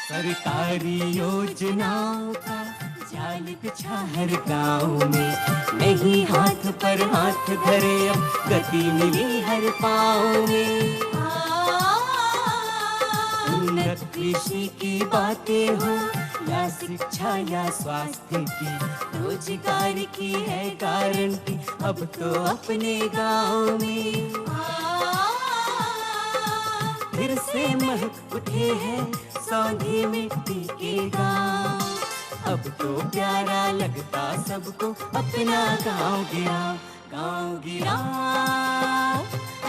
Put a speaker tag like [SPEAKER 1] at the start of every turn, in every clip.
[SPEAKER 1] सरकारी योजनाओं का जाल बिछा हर गांव में, नहीं हाथ पर हाथ धरे अब गति मिली हर पाँव में। उन्नत कृषि की बातें हो या शिक्षा या स्वास्थ्य की, रोजगार की है गारंटी अब तो अपने गांव में। फिर से महक उठे हैं सौंधी मिट्टी के गांव, अब तो प्यारा लगता सबको अपना गांव गिराओ, गांव गिराओ,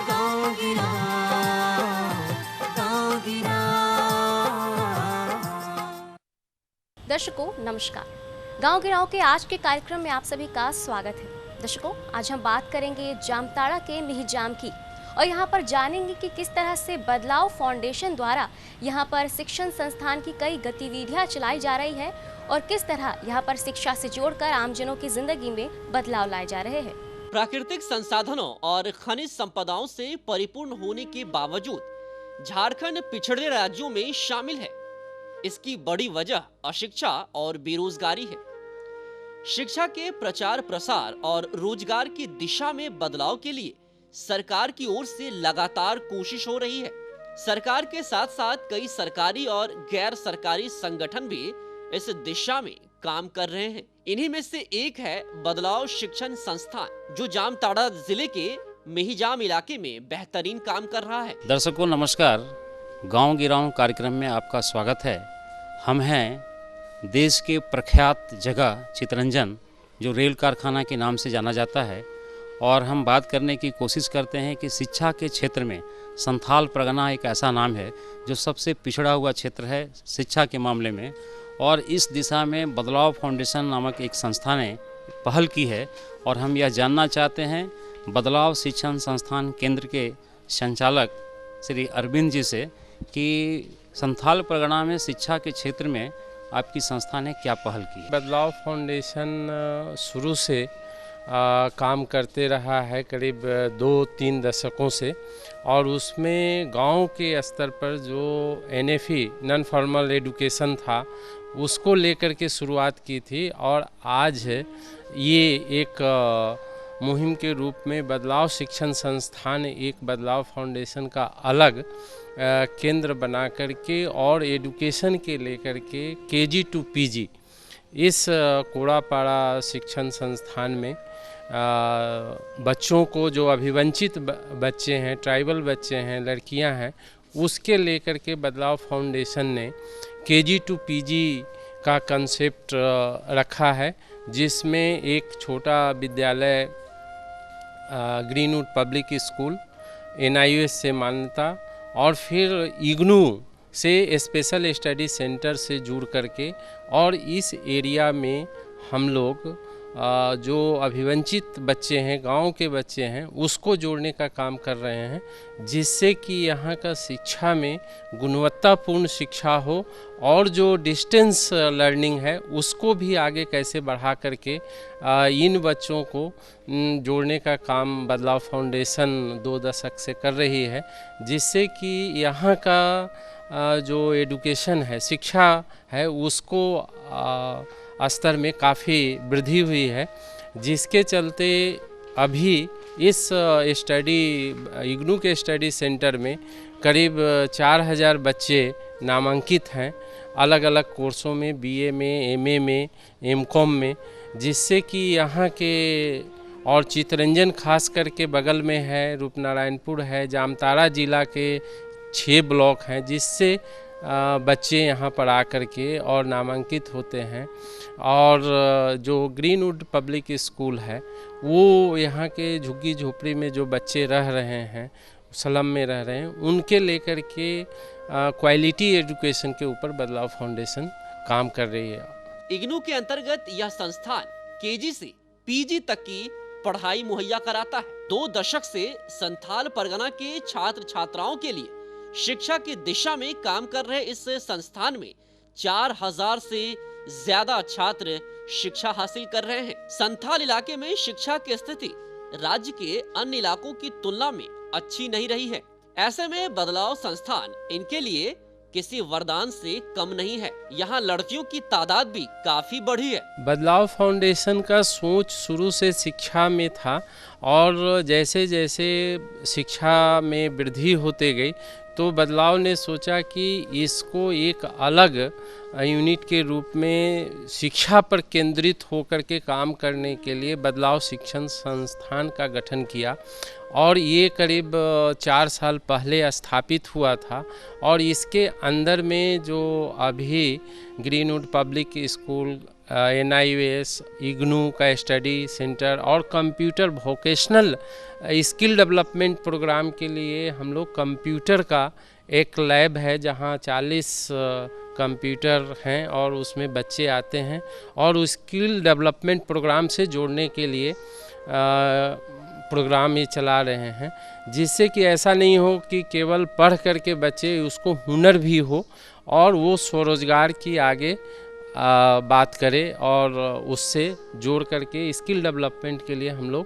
[SPEAKER 1] गांव गिराओ, गांव गिराओ।
[SPEAKER 2] दर्शकों नमस्कार, गांव गिराओ के आज के कार्यक्रम में आप सभी का स्वागत है। दर्शकों आज हम बात करेंगे जामताड़ा के मिहिजाम की, और यहाँ पर जानेंगे कि किस तरह से बदलाव फाउंडेशन द्वारा यहाँ पर शिक्षण संस्थान की कई गतिविधियाँ चलाई जा रही है और किस तरह यहाँ पर शिक्षा से जोड़कर आमजनों की जिंदगी में बदलाव लाए जा रहे हैं।
[SPEAKER 3] प्राकृतिक संसाधनों और खनिज संपदाओं से परिपूर्ण होने के बावजूद झारखंड पिछड़े राज्यों में शामिल है। इसकी बड़ी वजह अशिक्षा और बेरोजगारी है। शिक्षा के प्रचार प्रसार और रोजगार की दिशा में बदलाव के लिए सरकार की ओर से लगातार कोशिश हो रही है। सरकार के साथ साथ कई सरकारी और गैर सरकारी संगठन भी इस दिशा में काम कर रहे हैं। इन्हीं में से एक है बदलाव शिक्षण संस्थान, जो जामताड़ा जिले के मिहिजाम इलाके में बेहतरीन काम कर रहा है।
[SPEAKER 4] दर्शकों नमस्कार, गांव गिराओ कार्यक्रम में आपका स्वागत है। हम हैं देश के प्रख्यात जगह चितरंजन, जो रेल कारखाना के नाम से जाना जाता है, और हम बात करने की कोशिश करते हैं कि शिक्षा के क्षेत्र में संथाल परगना एक ऐसा नाम है जो सबसे पिछड़ा हुआ क्षेत्र है शिक्षा के मामले में, और इस दिशा में बदलाव फाउंडेशन नामक एक संस्था ने पहल की है। और हम यह जानना चाहते हैं बदलाव शिक्षण संस्थान केंद्र के संचालक श्री अरविंद जी से कि संथाल परगना में शिक्षा के क्षेत्र में आपकी संस्था ने क्या पहल की।
[SPEAKER 5] बदलाव फाउंडेशन शुरू से काम करते रहा है करीब 2-3 दशकों से, और उसमें गांव के स्तर पर जो NFE नॉन फॉर्मल एजुकेशन था उसको लेकर के शुरुआत की थी, और आज ये एक मुहिम के रूप में बदलाव शिक्षण संस्थान एक बदलाव फाउंडेशन का अलग केंद्र बना करके और एजुकेशन के लेकर के KG to PG इस कोड़ापाड़ा शिक्षण संस्थान में बच्चों को, जो अभिवंचित बच्चे हैं, ट्राइबल बच्चे हैं, लड़कियां हैं, उसके लेकर के बदलाव फाउंडेशन ने KG to PG का कंसेप्ट रखा है, जिसमें एक छोटा विद्यालय ग्रीनवुड पब्लिक स्कूल NIOS से मान्यता, और फिर इग्नू से स्पेशल स्टडी सेंटर से जुड़ करके, और इस एरिया में हम लोग जो अभिवंचित बच्चे हैं, गांव के बच्चे हैं, उसको जोड़ने का काम कर रहे हैं, जिससे कि यहाँ का शिक्षा में गुणवत्तापूर्ण शिक्षा हो, और जो डिस्टेंस लर्निंग है उसको भी आगे कैसे बढ़ा करके इन बच्चों को जोड़ने का काम बदलाव फाउंडेशन 2 दशक से कर रही है, जिससे कि यहाँ का जो एजुकेशन है, शिक्षा है, उसको स्तर में काफ़ी वृद्धि हुई है, जिसके चलते अभी इस इग्नू के स्टडी सेंटर में करीब 4000 बच्चे नामांकित हैं अलग अलग कोर्सों में, BA में, MA में, MCOM में, जिससे कि यहाँ के और चितरंजन खास करके बगल में है, रूपनारायणपुर है, जामताड़ा जिला के 6 ब्लॉक हैं, जिससे बच्चे यहाँ पर आकर के और नामांकित होते हैं। और जो ग्रीनवुड पब्लिक स्कूल है वो यहाँ के झुग्गी झोपड़ी में जो बच्चे रह रहे हैं, स्लम में रह रहे हैं, उनके लेकर के क्वालिटी एजुकेशन के ऊपर बदलाव फाउंडेशन काम कर रही है।
[SPEAKER 3] इग्नू के अंतर्गत यह संस्थान KG से PG तक की पढ़ाई मुहैया कराता है। 2 दशक से संथाल परगना के छात्र छात्राओं के लिए शिक्षा की दिशा में काम कर रहे इस संस्थान में 4000 से ज्यादा छात्र शिक्षा हासिल कर रहे हैं। संथाल इलाके में शिक्षा की स्थिति राज्य के अन्य इलाकों की तुलना में अच्छी नहीं रही है। ऐसे में बदलाव संस्थान इनके लिए किसी वरदान से कम नहीं है। यहाँ लड़कियों की तादाद भी काफी बढ़ी है।
[SPEAKER 5] बदलाव फाउंडेशन का सोच शुरू से शिक्षा में था और जैसे जैसे शिक्षा में वृद्धि होते गई तो बदलाव ने सोचा कि इसको एक अलग यूनिट के रूप में शिक्षा पर केंद्रित होकर के काम करने के लिए बदलाव शिक्षण संस्थान का गठन किया और ये करीब 4 साल पहले स्थापित हुआ था। और इसके अंदर में जो अभी Greenwood public school, NIUS, IGNOU का स्टडी सेंटर और computer vocational skill development programme के लिए हम लोग कंप्यूटर का एक लैब है जहां 40 कंप्यूटर हैं और उसमें बच्चे आते हैं और उस स्किल डेवलपमेंट प्रोग्राम से जोड़ने के लिए प्रोग्राम ये चला रहे हैं, जिससे कि ऐसा नहीं हो कि केवल पढ़ करके बच्चे उसको हुनर भी हो और वो स्वरोजगार की आगे बात करे और उससे जोड़ करके स्किल डेवलपमेंट के लिए हम लोग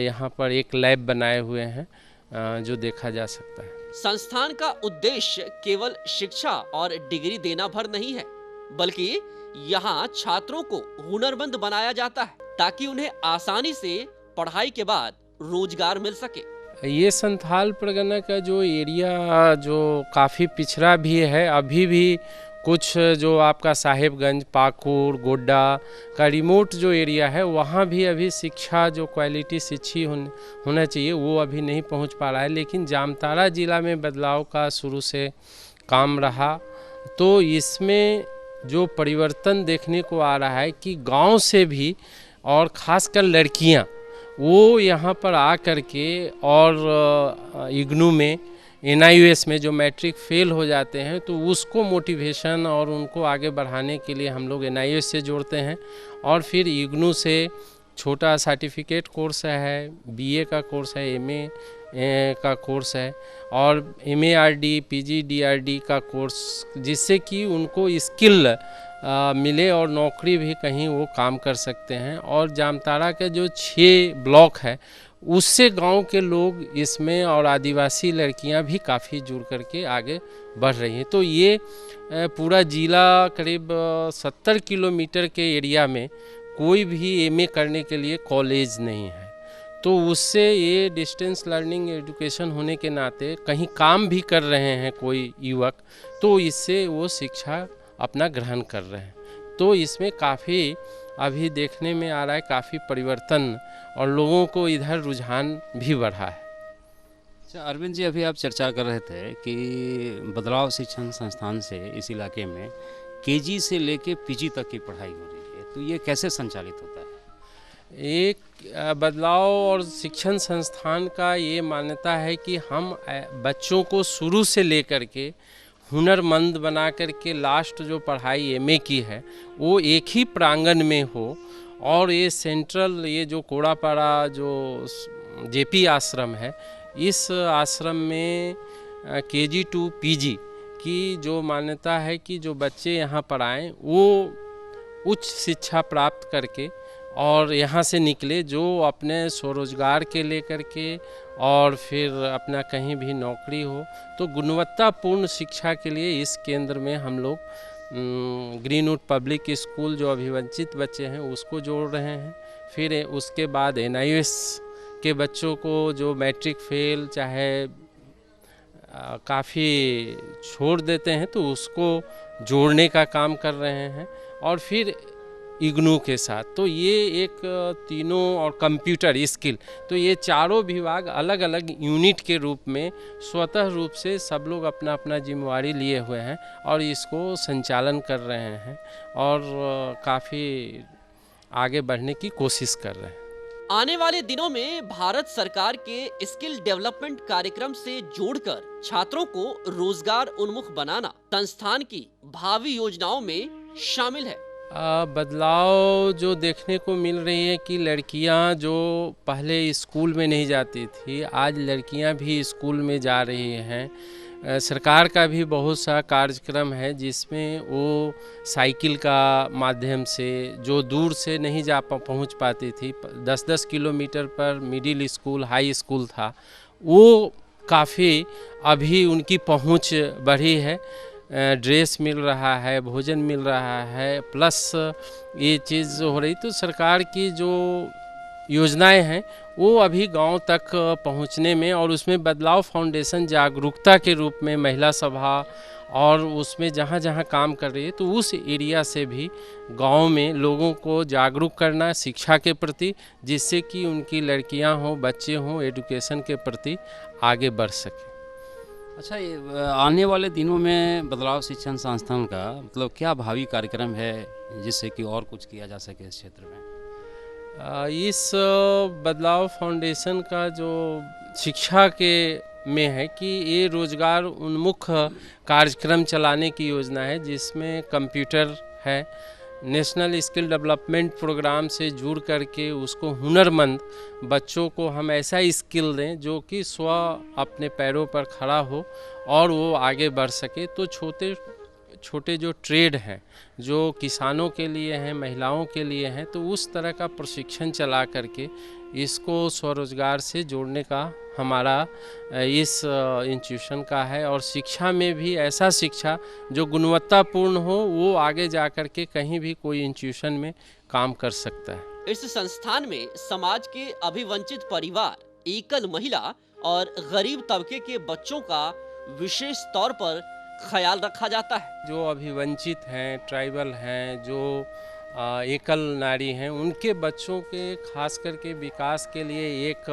[SPEAKER 5] यहाँ पर एक लैब बनाए हुए हैं जो देखा जा सकता है।
[SPEAKER 3] संस्थान का उद्देश्य केवल शिक्षा और डिग्री देना भर नहीं है, बल्कि यहाँ छात्रों को हुनरमंद बनाया जाता है ताकि उन्हें आसानी से पढ़ाई के बाद रोजगार मिल सके।
[SPEAKER 5] ये संथाल परगना का जो एरिया जो काफ़ी पिछड़ा भी है, अभी भी कुछ जो आपका साहेबगंज, पाकुड़, गोड्डा का रिमोट जो एरिया है वहाँ भी अभी शिक्षा जो क्वालिटी शिक्षी होना चाहिए वो अभी नहीं पहुँच पा रहा है। लेकिन जामताड़ा ज़िला में बदलाव का शुरू से काम रहा तो इसमें जो परिवर्तन देखने को आ रहा है कि गांव से भी और ख़ासकर लड़कियां वो यहाँ पर आ कर के और इग्नू में, NIUS में जो मैट्रिक फेल हो जाते हैं तो उसको मोटिवेशन और उनको आगे बढ़ाने के लिए हम लोग NIUS से जोड़ते हैं और फिर इग्नू से छोटा सर्टिफिकेट कोर्स है, BA का कोर्स है, MA का कोर्स है और MARD, PG DRD का कोर्स, जिससे कि उनको स्किल मिले और नौकरी भी कहीं वो काम कर सकते हैं। और जामताड़ा के जो 6 ब्लॉक है उससे गांव के लोग इसमें और आदिवासी लड़कियां भी काफ़ी जुड़ करके आगे बढ़ रही हैं। तो ये पूरा ज़िला करीब 70 किलोमीटर के एरिया में कोई भी MA करने के लिए कॉलेज नहीं है, तो उससे ये डिस्टेंस लर्निंग एजुकेशन होने के नाते कहीं काम भी कर रहे हैं कोई युवक तो इससे वो शिक्षा अपना ग्रहण कर रहे हैं। तो इसमें काफ़ी अभी देखने में आ रहा है काफ़ी परिवर्तन और लोगों को इधर रुझान भी बढ़ा है।
[SPEAKER 4] अच्छा अरविंद जी, अभी आप चर्चा कर रहे थे कि बदलाव शिक्षण संस्थान से इस इलाके में KG से लेके PG तक की पढ़ाई हो रही है, तो ये कैसे संचालित होता है?
[SPEAKER 5] एक बदलाव और शिक्षण संस्थान का ये मान्यता है कि हम बच्चों को शुरू से लेकर के हुनरमंद बना करके लास्ट जो पढ़ाई MA की है वो एक ही प्रांगण में हो और ये सेंट्रल ये जो कोड़ापाड़ा जो JP आश्रम है इस आश्रम में KG to PG की जो मान्यता है कि जो बच्चे यहाँ पर आएँ वो उच्च शिक्षा प्राप्त करके और यहाँ से निकले जो अपने स्वरोजगार के लेकर के और फिर अपना कहीं भी नौकरी हो। तो गुणवत्तापूर्ण शिक्षा के लिए इस केंद्र में हम लोग ग्रीनवुड पब्लिक स्कूल जो अभिवंचित बच्चे हैं उसको जोड़ रहे हैं। फिर उसके बाद NIUS के बच्चों को जो मैट्रिक फेल चाहे काफ़ी छोड़ देते हैं तो उसको जोड़ने का काम कर रहे हैं और फिर इग्नू के साथ। तो ये एक तीनों और कंप्यूटर स्किल, तो ये चारों विभाग अलग अलग यूनिट के रूप में स्वतः रूप से सब लोग अपना अपना जिम्मेवारी लिए हुए हैं और इसको संचालन कर रहे हैं और काफ़ी आगे बढ़ने की कोशिश कर रहे हैं।
[SPEAKER 3] आने वाले दिनों में भारत सरकार के स्किल डेवलपमेंट कार्यक्रम से जोड़कर छात्रों को रोजगार उन्मुख बनाना संस्थान की भावी योजनाओं में शामिल है।
[SPEAKER 5] बदलाव जो देखने को मिल रही है कि लड़कियां जो पहले स्कूल में नहीं जाती थी आज लड़कियां भी स्कूल में जा रही हैं। सरकार का भी बहुत सा कार्यक्रम है जिसमें वो साइकिल का माध्यम से जो दूर से नहीं जा पहुंच पाती थी, 10-10 किलोमीटर पर मिडिल स्कूल हाई स्कूल था, वो काफ़ी अभी उनकी पहुंच बढ़ी है। ड्रेस मिल रहा है, भोजन मिल रहा है, प्लस ये चीज़ हो रही, तो सरकार की जो योजनाएं हैं वो अभी गांव तक पहुंचने में, और उसमें बदलाव फाउंडेशन जागरूकता के रूप में महिला सभा और उसमें जहां जहां काम कर रही है, तो उस एरिया से भी गांव में लोगों को जागरूक करना शिक्षा के प्रति, जिससे कि उनकी लड़कियां हों, बच्चे हों, एजुकेशन के प्रति आगे बढ़ सकें।
[SPEAKER 4] अच्छा, ये आने वाले दिनों में बदलाव शिक्षण संस्थान का मतलब क्या भावी कार्यक्रम है जिससे कि और कुछ किया जा सके इस क्षेत्र में?
[SPEAKER 5] इस बदलाव फाउंडेशन का जो शिक्षा के में है कि ये रोजगार उन्मुख कार्यक्रम चलाने की योजना है, जिसमें कंप्यूटर है, नेशनल स्किल डेवलपमेंट प्रोग्राम से जुड़ करके उसको हुनरमंद बच्चों को हम ऐसा स्किल दें जो कि स्व अपने पैरों पर खड़ा हो और वो आगे बढ़ सके। तो छोटे छोटे जो ट्रेड हैं, जो किसानों के लिए हैं, महिलाओं के लिए हैं, तो उस तरह का प्रशिक्षण चला करके इसको स्वरोजगार से जोड़ने का हमारा इस इंस्टीट्यूशन का है। और शिक्षा में भी ऐसा शिक्षा जो गुणवत्तापूर्ण हो, वो आगे जा कर के कहीं भी कोई इंस्टीट्यूशन में काम कर सकता है।
[SPEAKER 3] इस संस्थान में समाज के अभिवंचित परिवार, एकल महिला और गरीब तबके के बच्चों का विशेष तौर पर ख्याल रखा जाता है।
[SPEAKER 5] जो अभिवंचित हैं, ट्राइबल हैं, जो एकल नारी हैं, उनके बच्चों के खास करके विकास के लिए एक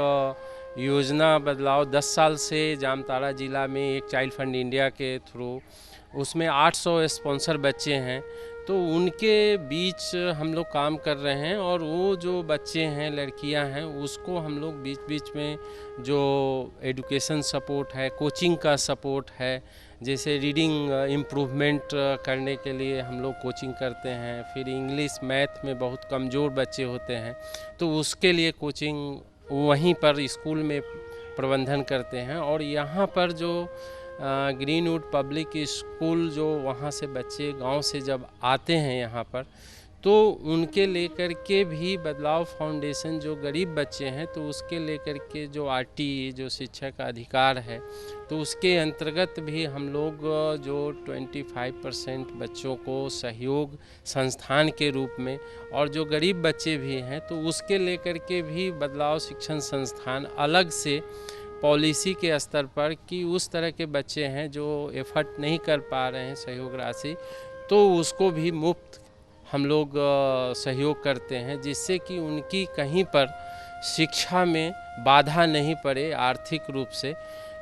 [SPEAKER 5] योजना बदलाव 10 साल से जामताड़ा ज़िला में एक चाइल्ड फंड इंडिया के थ्रू, उसमें 800 स्पॉन्सर बच्चे हैं, तो उनके बीच हम लोग काम कर रहे हैं। और वो जो बच्चे हैं, लड़कियां हैं, उसको हम लोग बीच बीच में जो एजुकेशन सपोर्ट है, कोचिंग का सपोर्ट है, जैसे रीडिंग इम्प्रूवमेंट करने के लिए हम लोग कोचिंग करते हैं। फिर इंग्लिश मैथ में बहुत कमज़ोर बच्चे होते हैं, तो उसके लिए कोचिंग वहीं पर स्कूल में प्रबंधन करते हैं। और यहाँ पर जो ग्रीनवुड पब्लिक स्कूल, जो वहाँ से बच्चे गांव से जब आते हैं यहाँ पर, तो उनके लेकर के भी बदलाव फाउंडेशन जो गरीब बच्चे हैं, तो उसके लेकर के जो RTE जो शिक्षा का अधिकार है, तो उसके अंतर्गत भी हम लोग जो 25% बच्चों को सहयोग संस्थान के रूप में, और जो गरीब बच्चे भी हैं तो उसके लेकर के भी बदलाव शिक्षण संस्थान अलग से पॉलिसी के स्तर पर कि उस तरह के बच्चे हैं जो एफर्ट नहीं कर पा रहे हैं सहयोग राशि, तो उसको भी मुफ्त हम लोग सहयोग करते हैं, जिससे कि उनकी कहीं पर शिक्षा में बाधा नहीं पड़े आर्थिक रूप से,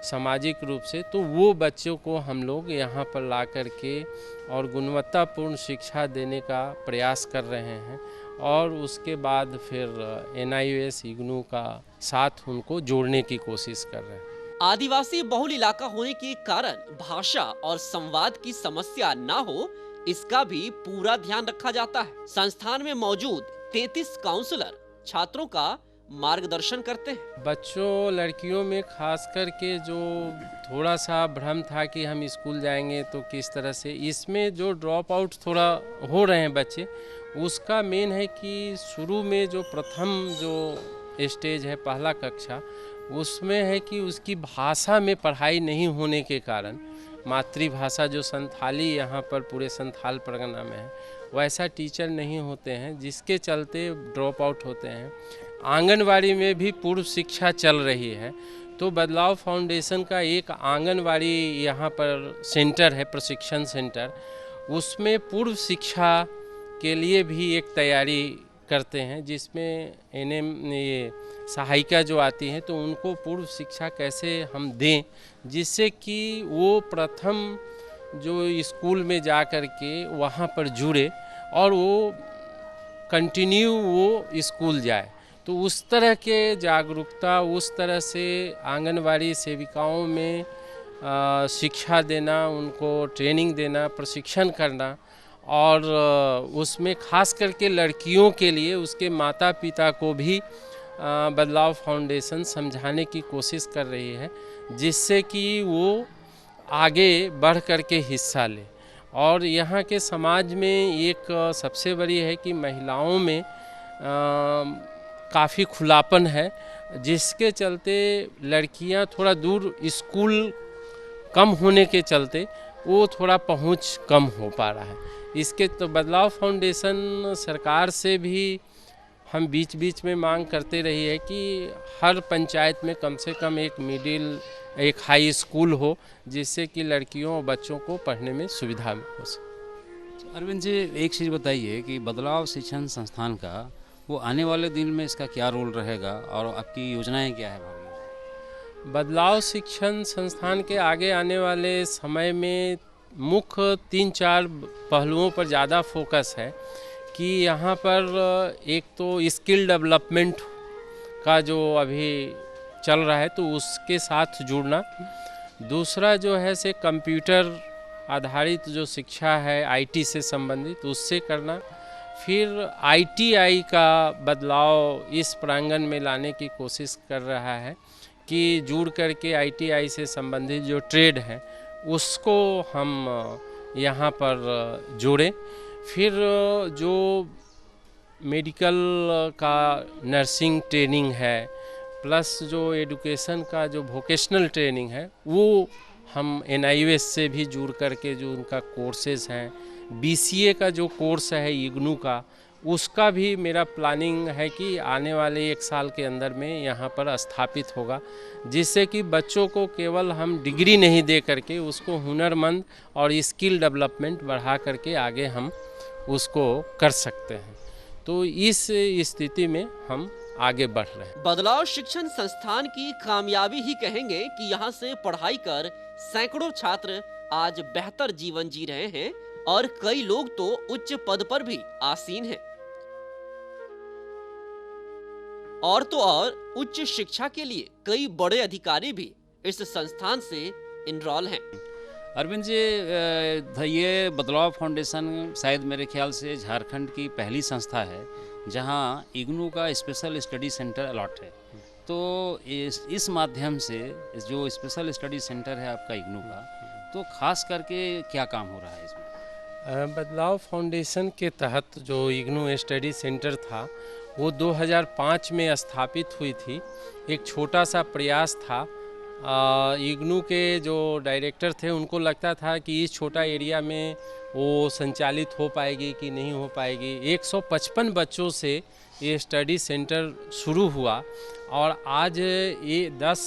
[SPEAKER 5] सामाजिक रूप से। तो वो बच्चों को हम लोग यहाँ पर ला कर के और गुणवत्तापूर्ण शिक्षा देने का प्रयास कर रहे हैं। और उसके बाद फिर NIOS IGNOU का साथ उनको जोड़ने की कोशिश कर रहे हैं।
[SPEAKER 3] आदिवासी बहुल इलाका होने के कारण भाषा और संवाद की समस्या ना हो, इसका भी पूरा ध्यान रखा जाता है। संस्थान में मौजूद 33 काउंसलर छात्रों का मार्गदर्शन करते हैं।
[SPEAKER 5] बच्चों, लड़कियों में खास करके जो थोड़ा सा भ्रम था कि हम स्कूल जाएंगे तो किस तरह से, इसमें जो ड्रॉप आउट थोड़ा हो रहे हैं बच्चे, उसका मेन है कि शुरू में जो प्रथम जो स्टेज है, पहला कक्षा, उसमें है कि उसकी भाषा में पढ़ाई नहीं होने के कारण, मातृभाषा जो संथाली यहाँ पर पूरे संथाल परगना में है, वैसा टीचर नहीं होते हैं, जिसके चलते ड्रॉप आउट होते हैं। आंगनवाड़ी में भी पूर्व शिक्षा चल रही है, तो बदलाव फाउंडेशन का एक आंगनवाड़ी यहाँ पर सेंटर है, प्रशिक्षण सेंटर, उसमें पूर्व शिक्षा के लिए भी एक तैयारी करते हैं, जिसमें ये सहायिका जो आती हैं, तो उनको पूर्व शिक्षा कैसे हम दें, जिससे कि वो प्रथम जो स्कूल में जा कर के वहाँ पर जुड़े और वो कंटिन्यू वो स्कूल जाए। तो उस तरह के जागरूकता, उस तरह से आंगनवाड़ी सेविकाओं में शिक्षा देना, उनको ट्रेनिंग देना, प्रशिक्षण करना, और उसमें खास करके लड़कियों के लिए उसके माता पिता को भी बदलाव फाउंडेशन समझाने की कोशिश कर रही है, जिससे कि वो आगे बढ़ कर के हिस्सा ले। और यहाँ के समाज में एक सबसे बड़ी है कि महिलाओं में काफ़ी खुलापन है, जिसके चलते लड़कियां थोड़ा दूर स्कूल कम होने के चलते वो थोड़ा पहुंच कम हो पा रहा है। इसके तो बदलाव फाउंडेशन सरकार से भी हम बीच बीच में मांग करते रही है कि हर पंचायत में कम से कम एक हाई स्कूल हो, जिससे कि लड़कियों और बच्चों को पढ़ने में सुविधा हो सके।
[SPEAKER 4] अरविंद जी, एक चीज़ बताइए कि बदलाव शिक्षण संस्थान का वो आने वाले दिन में इसका क्या रोल रहेगा और आपकी योजनाएं क्या है भाभी?
[SPEAKER 5] बदलाव शिक्षण संस्थान के आगे आने वाले समय में मुख्य 3-4 पहलुओं पर ज़्यादा फोकस है कि यहाँ पर एक तो स्किल डेवलपमेंट का जो अभी चल रहा है तो उसके साथ जुड़ना, दूसरा जो है से कंप्यूटर आधारित जो शिक्षा है आईटी से संबंधित उससे करना, फिर आईटीआई का बदलाव इस प्रांगण में लाने की कोशिश कर रहा है कि जुड़ करके आईटीआई से संबंधित जो ट्रेड है उसको हम यहाँ पर जोड़ें। फिर जो मेडिकल का नर्सिंग ट्रेनिंग है प्लस जो एजुकेशन का जो वोकेशनल ट्रेनिंग है वो हम एनआईओएस से भी जुड़ करके जो उनका कोर्सेज हैं, बीसीए का जो कोर्स है इग्नू का, उसका भी मेरा प्लानिंग है कि आने वाले 1 साल के अंदर में यहाँ पर स्थापित होगा, जिससे कि बच्चों को केवल हम डिग्री नहीं दे करके उसको हुनरमंद और स्किल डेवलपमेंट बढ़ा करके आगे हम उसको कर सकते हैं। तो इस स्थिति में हम आगे बढ़ रहे हैं।
[SPEAKER 3] बदलाव शिक्षण संस्थान की कामयाबी ही कहेंगे कि यहाँ से पढ़ाई कर सैकड़ों छात्र आज बेहतर जीवन जी रहे हैं और कई लोग तो उच्च पद पर भी आसीन हैं। और तो और उच्च शिक्षा के लिए कई बड़े अधिकारी भी इस संस्थान से इनरोल हैं।
[SPEAKER 4] अरविंद जी, ये बदलाव फाउंडेशन शायद मेरे ख्याल से झारखंड की पहली संस्था है जहां इग्नू का स्पेशल स्टडी सेंटर अलॉट है। तो इस माध्यम से जो स्पेशल स्टडी सेंटर है आपका इग्नू का, तो खास करके क्या काम हो रहा है इसमें?
[SPEAKER 5] बदलाव फाउंडेशन के तहत जो इग्नू स्टडी सेंटर था वो 2005 में स्थापित हुई थी। एक छोटा सा प्रयास था। इग्नू के जो डायरेक्टर थे उनको लगता था कि इस छोटा एरिया में वो संचालित हो पाएगी कि नहीं हो पाएगी। 155 बच्चों से ये स्टडी सेंटर शुरू हुआ और आज ये 10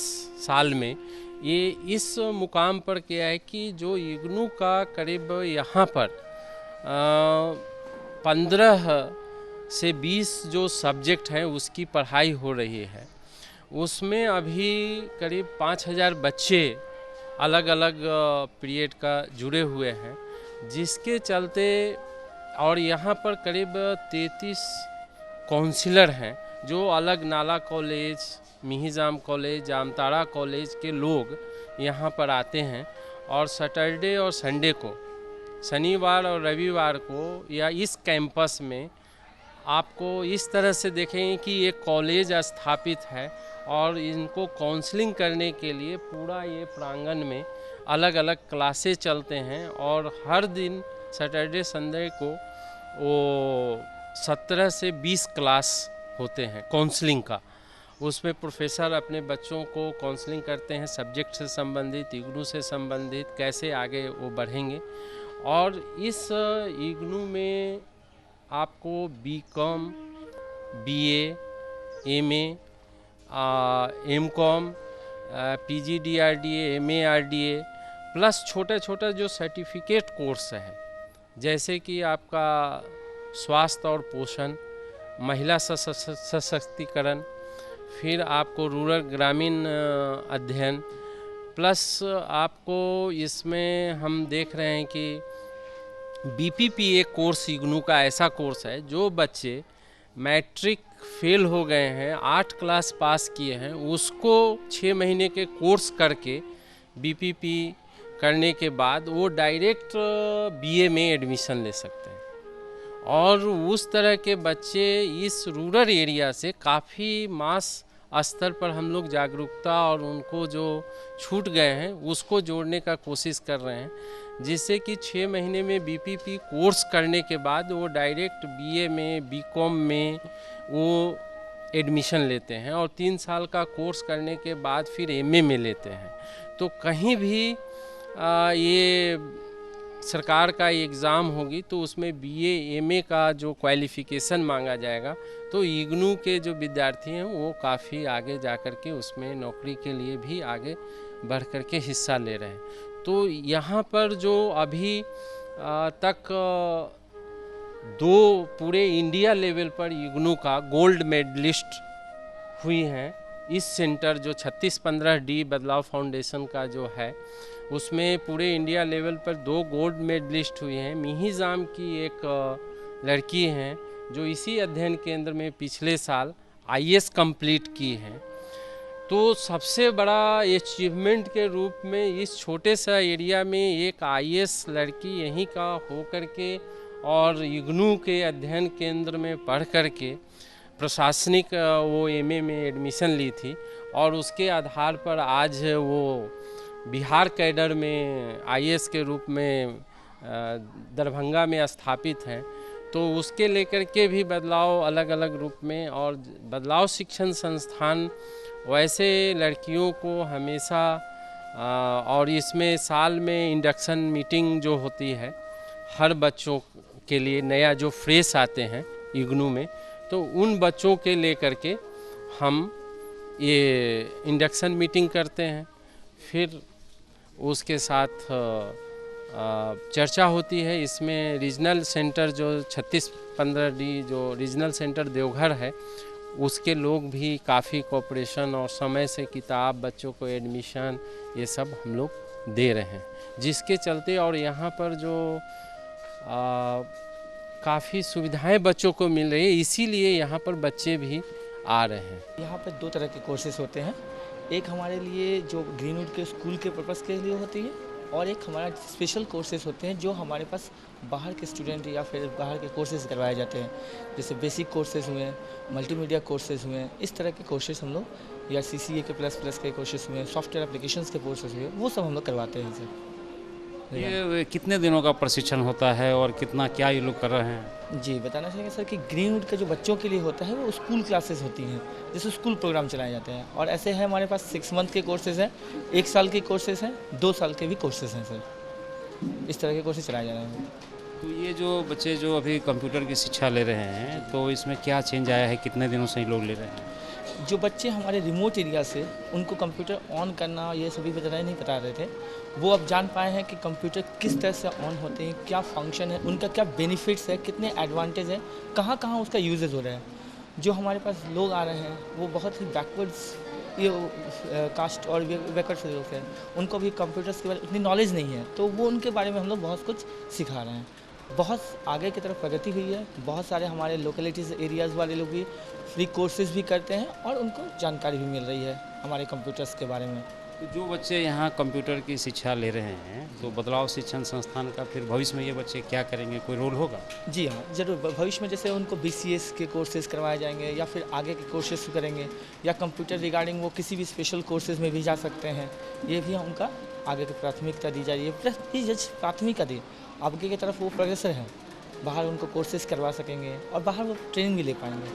[SPEAKER 5] साल में ये इस मुकाम पर किया है कि जो इग्नू का करीब यहाँ पर 15 से 20 जो सब्जेक्ट हैं उसकी पढ़ाई हो रही है। उसमें अभी करीब 5000 बच्चे अलग अलग पीरियड का जुड़े हुए हैं, जिसके चलते और यहाँ पर करीब 33 काउंसिलर हैं जो अलग नाला college, Mihijam college, Jamtara college के लोग यहाँ पर आते हैं और सैटरडे और संडे को, शनिवार और रविवार को या इस कैंपस में आपको इस तरह से देखेंगे कि एक कॉलेज स्थापित है और इनको काउंसलिंग करने के लिए पूरा ये प्रांगण में अलग अलग क्लासेस चलते हैं और हर दिन सैटरडे संडे को वो 17 से 20 क्लास होते हैं काउंसलिंग का। उसमें प्रोफेसर अपने बच्चों को काउंसलिंग करते हैं सब्जेक्ट से संबंधित, इग्नू से संबंधित, कैसे आगे वो बढ़ेंगे। और इस इग्नू में आपको BCom, BA, MA, MCom, PGDRDA, MARDA plus छोटा छोटा जो सर्टिफिकेट कोर्स है, जैसे कि आपका स्वास्थ्य और पोषण, महिला सशक्तिकरण, फिर आपको रूरल ग्रामीण अध्ययन, प्लस आपको इसमें हम देख रहे हैं कि बीपीपी एक कोर्स इग्नू का ऐसा कोर्स है जो बच्चे मैट्रिक फेल हो गए हैं, 8 क्लास पास किए हैं, उसको 6 महीने के कोर्स करके बीपीपी करने के बाद वो डायरेक्ट बीए में एडमिशन ले सकते हैं। और उस तरह के बच्चे इस रूरल एरिया से काफ़ी मास स्तर पर हम लोग जागरूकता और उनको जो छूट गए हैं उसको जोड़ने का कोशिश कर रहे हैं, जिससे कि 6 महीने में बीपीपी कोर्स करने के बाद वो डायरेक्ट बीए में, बीकॉम में वो एडमिशन लेते हैं और 3 साल का कोर्स करने के बाद फिर एमए में लेते हैं। तो कहीं भी ये सरकार का एग्ज़ाम होगी तो उसमें बीए एमए का जो क्वालिफ़िकेशन मांगा जाएगा, तो इग्नू के जो विद्यार्थी हैं वो काफ़ी आगे जा कर के उसमें नौकरी के लिए भी आगे बढ़ कर के हिस्सा ले रहे हैं। तो यहाँ पर जो अभी तक 2 पूरे इंडिया लेवल पर इग्नू का गोल्ड मेडलिस्ट हुई हैं। इस सेंटर जो 3615D बदलाव फाउंडेशन का जो है उसमें पूरे इंडिया लेवल पर 2 गोल्ड मेडलिस्ट हुए हैं। मिहिजाम की एक लड़की हैं जो इसी अध्ययन केंद्र में पिछले साल आईएएस कंप्लीट की हैं। तो सबसे बड़ा अचीवमेंट के रूप में इस छोटे सा एरिया में एक आईएएस लड़की यहीं का हो कर के और इग्नू के अध्ययन केंद्र में पढ़ कर के प्रशासनिक वो एमए में एडमिशन ली थी और उसके आधार पर आज वो बिहार कैडर में आईएएस के रूप में दरभंगा में स्थापित हैं। तो उसके लेकर के भी बदलाव अलग अलग रूप में, और बदलाव शिक्षण संस्थान वैसे लड़कियों को हमेशा और इसमें साल में इंडक्शन मीटिंग जो होती है हर बच्चों के लिए, नया जो फ्रेश आते हैं इग्नू में, तो उन बच्चों के लेकर के हम ये इंडक्शन मीटिंग करते हैं। फिर उसके साथ चर्चा होती है। इसमें रीजनल सेंटर जो 3615D जो रीजनल सेंटर देवघर है उसके लोग भी काफ़ी कोऑपरेशन और समय से किताब, बच्चों को एडमिशन, ये सब हम लोग दे रहे हैं, जिसके चलते और यहाँ पर जो काफ़ी सुविधाएं बच्चों को मिल रही है, इसीलिए यहाँ पर बच्चे भी आ रहे हैं।
[SPEAKER 6] यहाँ पर 2 तरह के कोर्सेज होते हैं। एक हमारे लिए जो ग्रीनवुड के स्कूल के पर्पज़ के लिए होती है, और एक हमारा स्पेशल कोर्सेज होते हैं जो हमारे पास बाहर के स्टूडेंट या फिर बाहर के कोर्सेज करवाए जाते हैं, जैसे बेसिक कोर्सेज हुए, मल्टीमीडिया कोर्सेज हुए, इस तरह के कोर्सेज हम लोग, या CCA के प्लस के कोर्सेज हुए, सॉफ्टवेयर एप्लीकेशंस के कोर्सेज हुए, वो सब हम लोग करवाते हैं सर।
[SPEAKER 4] ये कितने दिनों का प्रशिक्षण होता है और कितना क्या ये लोग कर रहे हैं?
[SPEAKER 6] जी बताना चाहेंगे सर कि ग्रीनवुड के जो बच्चों के लिए होता है वो स्कूल क्लासेस होती हैं, जैसे स्कूल प्रोग्राम चलाए जाते हैं, और ऐसे हैं हमारे पास 6 मंथ के कोर्सेज हैं, 1 साल के कोर्सेज हैं, 2 साल के भी कोर्सेज हैं सर। इस तरह के कोर्सेज चलाए जा रहे हैं।
[SPEAKER 4] तो ये जो बच्चे जो अभी कंप्यूटर की शिक्षा ले रहे हैं, तो इसमें क्या चेंज आया है, कितने दिनों से ये लोग ले रहे हैं?
[SPEAKER 6] जो बच्चे हमारे रिमोट एरिया से उनको कंप्यूटर ऑन करना ये सभी बताना नहीं बता रहे थे, वो अब जान पाए हैं कि कंप्यूटर किस तरह से ऑन होते हैं, क्या फंक्शन है, उनका क्या बेनिफिट्स है, कितने एडवांटेज है, कहाँ कहाँ उसका यूजेज हो रहा है। जो हमारे पास लोग आ रहे हैं वो बहुत ही बैकवर्ड्स ये कास्ट और बैकवर्ड से लोग हैं, उनको भी कंप्यूटर्स के बारे में उतनी नॉलेज नहीं है, तो वो उनके बारे में हम लोग बहुत कुछ सिखा रहे हैं। बहुत आगे की तरफ प्रगति हुई है। बहुत सारे हमारे लोकेलिटीज़ एरियाज़ वाले लोग भी फ्री कोर्सेज भी करते हैं और उनको जानकारी भी मिल रही है हमारे कंप्यूटर्स के बारे में।
[SPEAKER 4] तो जो बच्चे यहाँ कंप्यूटर की शिक्षा ले रहे हैं, तो बदलाव शिक्षण संस्थान का फिर भविष्य में ये बच्चे क्या करेंगे, कोई रोल होगा? जी
[SPEAKER 6] हाँ ज़रूर, भविष्य में जैसे उनको BCS के कोर्सेज करवाए जाएंगे या फिर आगे के कोर्सेज करेंगे, या कंप्यूटर रिगार्डिंग वो किसी भी स्पेशल कोर्सेज में भी जा सकते हैं। ये भी उनका आगे की प्राथमिकता दी जा रही है। प्लस प्राथमिकता दी आगे की तरफ वो प्रोग्रेसर है, बाहर उनको कोर्सेज करवा सकेंगे और बाहर वो ट्रेनिंग भी ले पाएंगे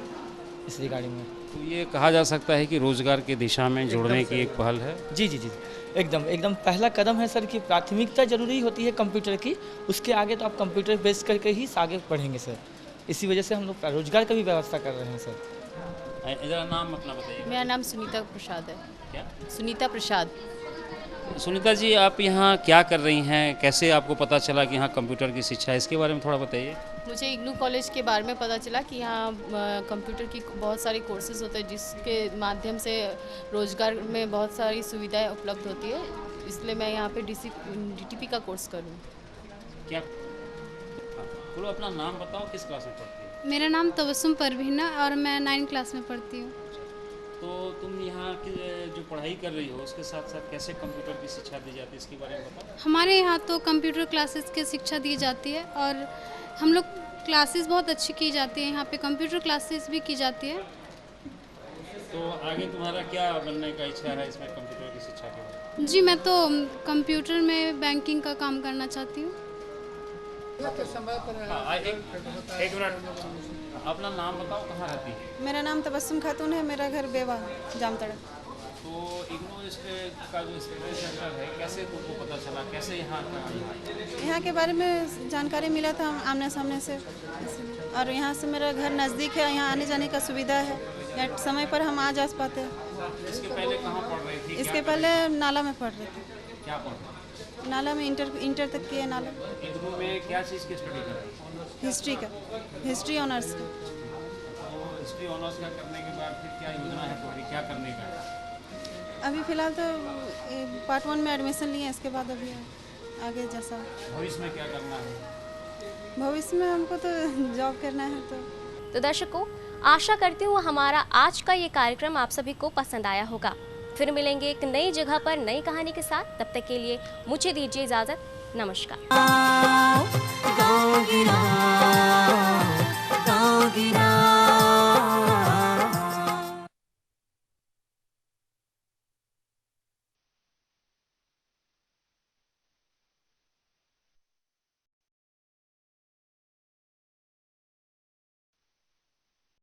[SPEAKER 6] इस रिगार्डिंग में।
[SPEAKER 4] तो ये कहा जा सकता है कि रोजगार की दिशा में जोड़ने की एक पहल है।
[SPEAKER 6] जी जी जी, एकदम पहला कदम है सर कि प्राथमिकता जरूरी होती है कंप्यूटर की, उसके आगे तो आप कंप्यूटर बेस करके ही आगे बढ़ेंगे सर। इसी वजह से हम लोग रोजगार का भी व्यवस्था कर रहे हैं सर।
[SPEAKER 4] जरा नाम अपना बताइए।
[SPEAKER 7] मेरा नाम सुनीता प्रसाद है।
[SPEAKER 4] क्या?
[SPEAKER 7] सुनीता प्रसाद।
[SPEAKER 4] सुनीता जी, आप यहाँ क्या कर रही हैं, कैसे आपको पता चला कि यहाँ कंप्यूटर की शिक्षा है, इसके बारे में थोड़ा बताइए।
[SPEAKER 7] मुझे इग्नू कॉलेज के बारे में पता चला कि यहाँ कंप्यूटर की बहुत सारी कोर्सेज होते हैं जिसके माध्यम से रोजगार में बहुत सारी सुविधाएं उपलब्ध होती है, इसलिए मैं यहाँ पे DTP का कोर्स करूँ।
[SPEAKER 4] क्या बोलो, अपना नाम बताओ, किस क्लास में पढ़ती हो?
[SPEAKER 8] मेरा नाम तबस्सुम परवीन है और मैं 9th क्लास में पढ़ती हूँ।
[SPEAKER 4] तो तुम यहाँ की जो पढ़ाई कर रही हो उसके साथ साथ कैसे कंप्यूटर की शिक्षा दी जाती है, इसके बारे में बताओ।
[SPEAKER 8] हमारे यहाँ तो कंप्यूटर क्लासेस की शिक्षा दी जाती है और हम लोग क्लासेस बहुत अच्छी की जाती है, यहाँ पे कंप्यूटर क्लासेस भी की जाती है।
[SPEAKER 4] तो आगे तुम्हारा क्या बनने का इच्छा है इसमें कंप्यूटर की शिक्षा के बारे में?
[SPEAKER 8] जी, मैं तो कंप्यूटर में बैंकिंग का काम करना चाहती हूँ।
[SPEAKER 4] एक मिनट, अपना नाम बताओ, कहाँ रहती है?
[SPEAKER 9] मेरा नाम तबस्सुम खातून है, मेरा घर बेवा जामतड़ा।
[SPEAKER 4] तो इग्नू का जो स्टडी सेंटर है, कैसे तुमको पता चला, कैसे यहाँ
[SPEAKER 9] यहाँ के बारे में जानकारी मिला था आमने सामने से, और यहाँ से मेरा घर नज़दीक है, यहाँ आने जाने का सुविधा है, या समय पर हम आ जा पाते हैं।
[SPEAKER 4] इसके पहले कहाँ पढ़ रही थी?
[SPEAKER 9] इसके पहले नाला में पढ़ रहे थे।
[SPEAKER 4] क्या पढ़ रही थी?
[SPEAKER 9] नाला में इंटर तक किए नाला।
[SPEAKER 4] इग्नू में क्या चीज़ की स्टडी कर रही थी?
[SPEAKER 9] हिस्ट्री का, हिस्ट्री ऑनर्स का।
[SPEAKER 4] हिस्ट्री ऑनर्स का करने के बाद फिर क्या योजना है तुम्हारी, क्या करने का है?
[SPEAKER 9] अभी फ़िलहाल तो पार्ट 1 में एडमिशन लिए, इसके बाद अभी आगे जैसा
[SPEAKER 4] भविष्य में क्या करना है?
[SPEAKER 9] भविष्य में हमको तो जॉब करना है।
[SPEAKER 2] तो दर्शकों, आशा करती हूँ हमारा आज का ये कार्यक्रम आप सभी को पसंद आया होगा। फिर मिलेंगे एक नई जगह पर नई कहानी के साथ। तब तक के लिए मुझे दीजिए इजाज़त। नमस्कार।